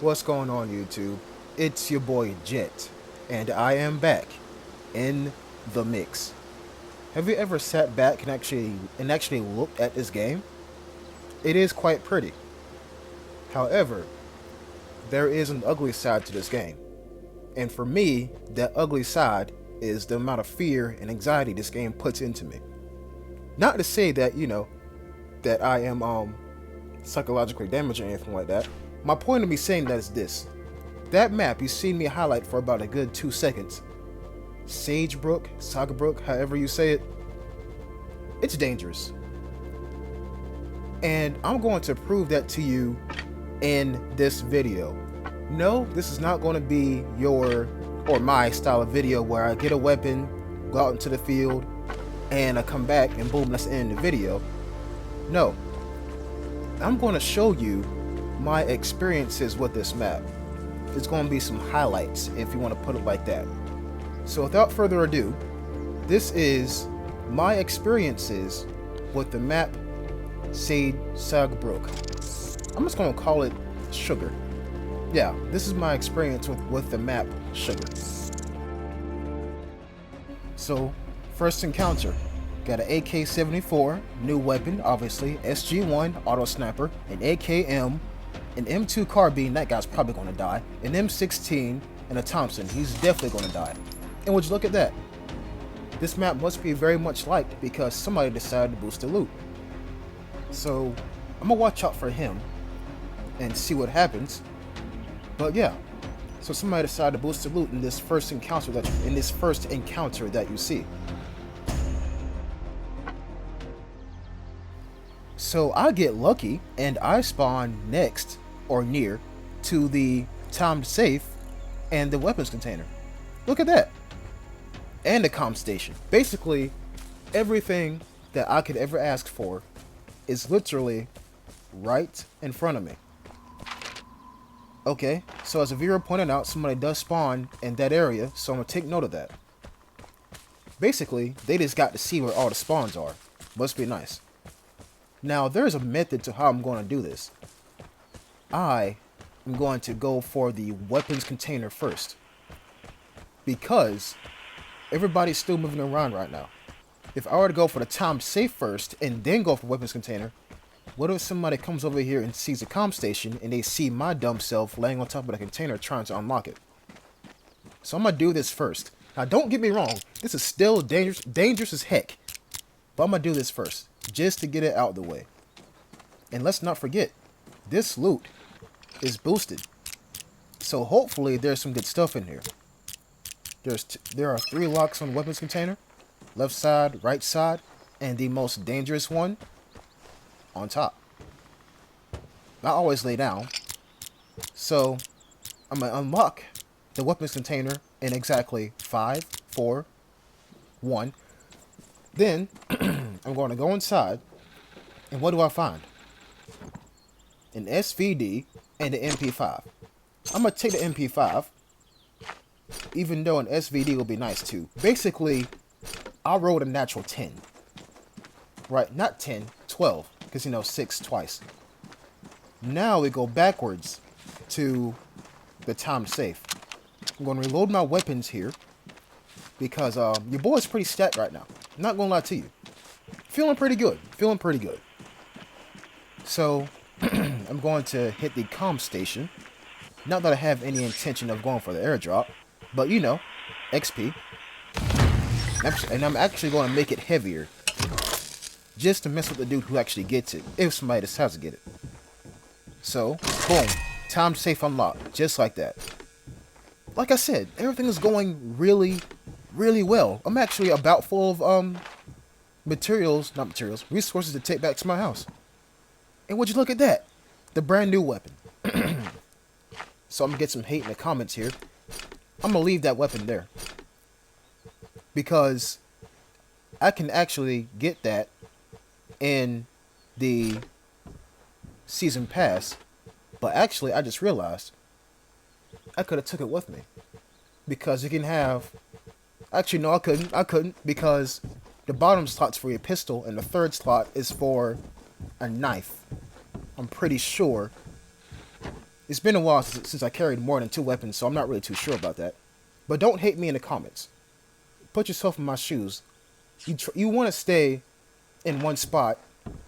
What's going on, YouTube? It's your boy Jet, and I am back in the mix. Have you ever sat back and actually looked at this game? It is quite pretty. However, there is an ugly side to this game. And for me, that ugly side is the amount of fear and anxiety this game puts into me. Not to say that, that I am psychologically damaged or anything like that. My point of me saying that is this. That map you seen me highlight for about a good 2 seconds. Sagbruk, however you say it. It's dangerous. And I'm going to prove that to you in this video. No, this is not going to be your or my style of video where I get a weapon, go out into the field, and I come back and boom, that's the end of the video. No. I'm going to show you my experiences with this map. It's going to be some highlights, if you want to put it like that. So without further ado, this is my experiences with the map Sagbruk. I'm just going to call it Sugar. Yeah, this is my experience with the map Sugar. So, first encounter. Got an AK-74, new weapon, obviously, SG-1, auto sniper, an AKM, an M2 carbine, that guy's probably going to die, an M16, and a Thompson, he's definitely going to die. And would you look at that? This map must be very much liked because somebody decided to boost the loot. So, I'm going to watch out for him and see what happens. But yeah, so somebody decided to boost the loot in this first encounter that you see. So I get lucky and I spawn next or near to the timed safe and the weapons container. Look at that. And the comm station. Basically, everything that I could ever ask for is literally right in front of me. Okay, so as a viewer pointed out, somebody does spawn in that area, so I'm going to take note of that. Basically, they just got to see where all the spawns are. Must be nice. Now, there's a method to how I'm going to do this. I am going to go for the weapons container first. Because everybody's still moving around right now. If I were to go for the time safe first and then go for weapons container, what if somebody comes over here and sees a comm station and they see my dumb self laying on top of the container trying to unlock it? So I'm going to do this first. Now, don't get me wrong. This is still dangerous as heck. But I'm going to do this first, just to get it out of the way. And let's not forget, this loot is boosted. So hopefully there's some good stuff in here. There are 3 locks on the weapons container. Left side, right side, and the most dangerous one on top. I always lay down. So I'm going to unlock the weapons container in exactly 5, 4, 1. Then, I'm going to go inside, and what do I find? An SVD and an MP5. I'm going to take the MP5, even though an SVD will be nice too. Basically, I rolled a natural 10. Right, not 10, 12, because 6 twice. Now we go backwards to the time safe. I'm going to reload my weapons here, because your boy's pretty stacked right now. Not gonna lie to you. Feeling pretty good. So, I'm going to hit the comm station. Not that I have any intention of going for the airdrop, but XP. And I'm actually going to make it heavier. Just to mess with the dude who actually gets it, if somebody decides to get it. So, boom. Time safe unlocked. Just like that. Like I said, everything is going really well. I'm actually about full of resources to take back to my house. And would you look at that? The brand new weapon. So I'm gonna get some hate in the comments here. I'm gonna leave that weapon there. Because I can actually get that in the season pass. But actually I just realized I could have took it with me. Because you can have... Actually, no, I couldn't, because the bottom slot's for your pistol, and the third slot is for a knife. I'm pretty sure It's been a while since I carried more than 2 weapons, so I'm not really too sure about that. But don't hate me in the comments. Put yourself in my shoes. You want to stay in one spot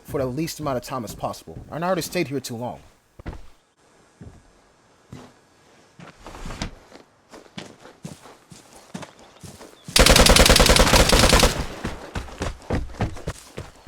for the least amount of time as possible. And I already stayed here too long.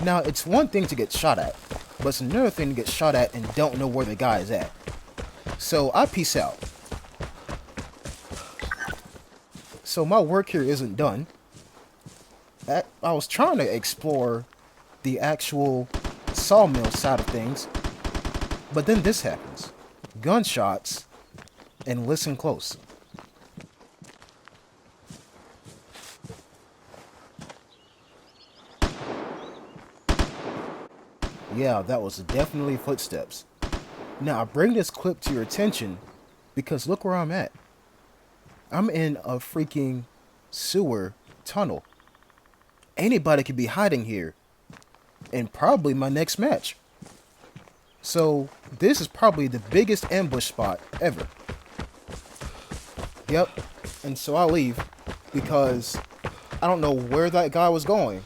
Now, it's one thing to get shot at, but it's another thing to get shot at and don't know where the guy is at. So, I peace out. So, my work here isn't done. I was trying to explore the actual sawmill side of things, but then this happens. Gunshots, and listen close. Yeah, that was definitely footsteps. Now, I bring this clip to your attention because look where I'm at. I'm in a freaking sewer tunnel. Anybody could be hiding here. And probably my next match. So, this is probably the biggest ambush spot ever. Yep. And so I'll leave because I don't know where that guy was going.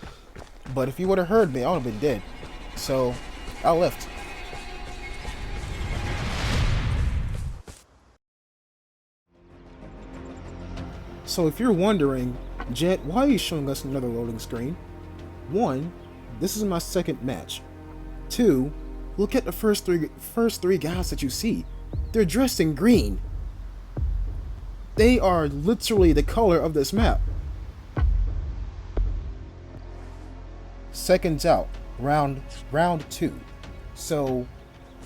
But if he would have heard me, I would have been dead. So, I left. So if you're wondering, Jet, why are you showing us another loading screen? 1, this is my second match. 2, look at the first three guys that you see. They're dressed in green. They are literally the color of this map. Seconds out, round 2. So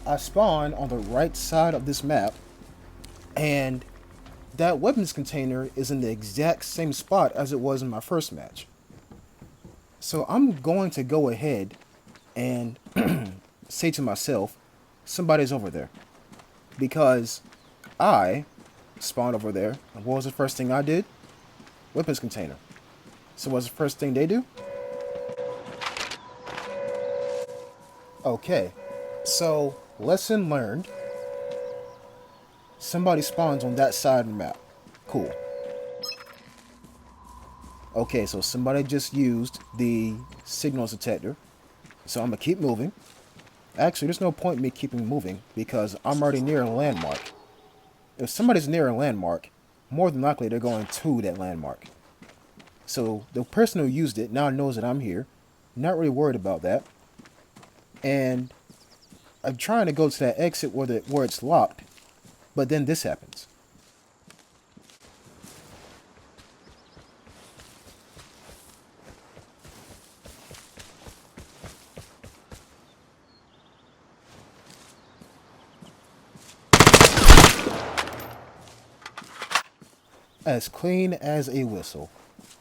I spawn on the right side of this map, and that weapons container is in the exact same spot as it was in my first match. So I'm going to go ahead and say to myself, somebody's over there. Because I spawned over there, and what was the first thing I did? Weapons container. So what's the first thing they do? Okay, so lesson learned. Somebody spawns on that side of the map. Cool. Okay, so somebody just used the signals detector. So I'm going to keep moving. Actually, there's no point in me keeping moving because I'm already near a landmark. If somebody's near a landmark, more than likely they're going to that landmark. So the person who used it now knows that I'm here. Not really worried about that. And I'm trying to go to that exit where it's locked. But then this happens. As clean as a whistle.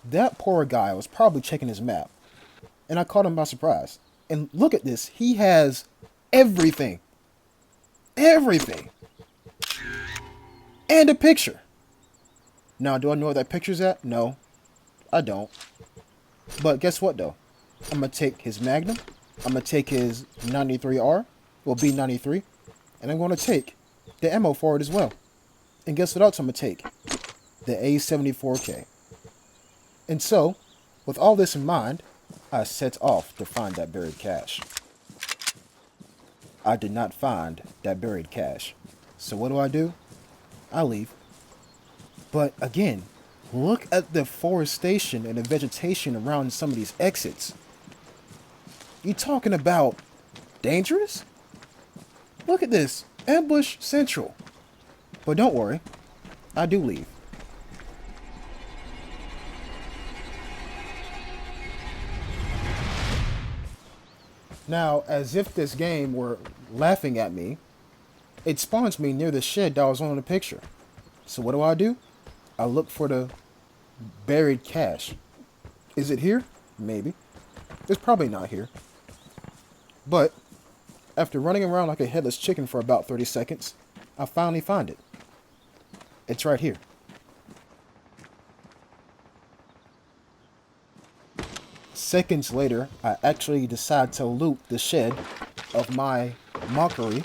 That poor guy was probably checking his map. And I caught him by surprise. And look at this. He has everything. Everything. And a picture. Now, do I know where that picture's at? No, I don't. But guess what, though? I'm going to take his Magnum. I'm going to take his 93R. Well, B93. And I'm going to take the ammo for it as well. And guess what else I'm going to take? The A74K. And so, with all this in mind, I set off to find that buried cache. I did not find that buried cache. So what do? I leave. But again, look at the forestation and the vegetation around some of these exits. You talking about dangerous? Look at this. Ambush Central. But don't worry. I do leave. Now, as if this game were laughing at me, it spawns me near the shed that was on the picture. So what do? I look for the buried cache. Is it here? Maybe. It's probably not here. But after running around like a headless chicken for about 30 seconds, I finally find it. It's right here. Seconds later, I actually decide to loot the shed of my mockery,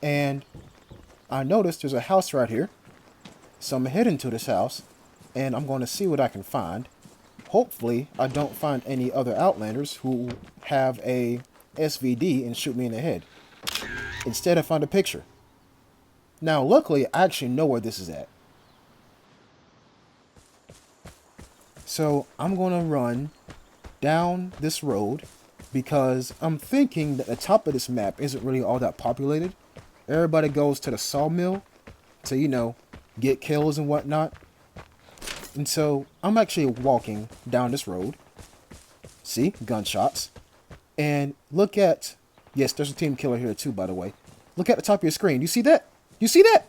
and I noticed there's a house right here. So I'm heading to this house, and I'm going to see what I can find. Hopefully, I don't find any other Outlanders who have a SVD and shoot me in the head. Instead, I found a picture. Now, luckily, I actually know where this is at. So I'm going to run down this road because I'm thinking that the top of this map isn't really all that populated. Everybody goes to the sawmill to, you know, get kills and whatnot. And so I'm actually walking down this road. See, gunshots. And look at, yes, there's a team killer here too, by the way. Look at the top of your screen. You see that? You see that?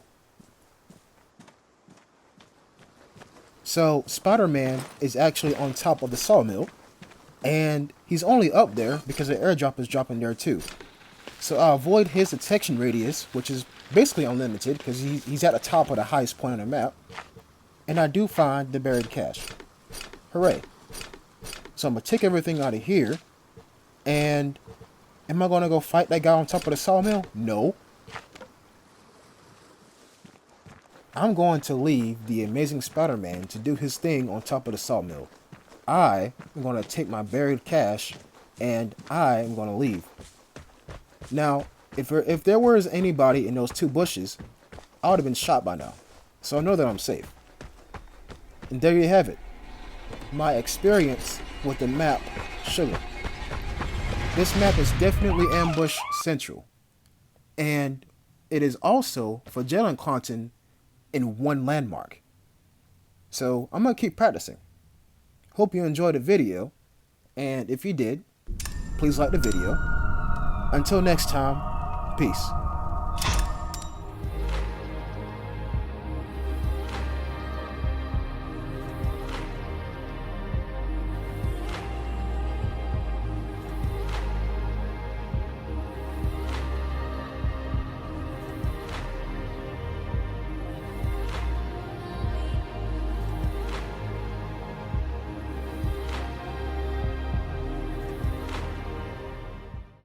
So Spider-Man is actually on top of the sawmill. And he's only up there because the airdrop is dropping there too. So I'll avoid his detection radius, which is basically unlimited because he's at the top of the highest point on the map. And I do find the buried cache. Hooray. So I'm going to take everything out of here. And am I going to go fight that guy on top of the sawmill? No. I'm going to leave the Amazing Spider-Man to do his thing on top of the sawmill. I am going to take my buried cache and I am going to leave. Now, if there was anybody in those two bushes, I would have been shot by now. So I know that I'm safe. And there you have it. My experience with the map Sugar. This map is definitely ambush central. And it is also for Jalen Quanton in one landmark. So I'm going to keep practicing. Hope you enjoyed the video. And if you did, please like the video. Until next time, peace.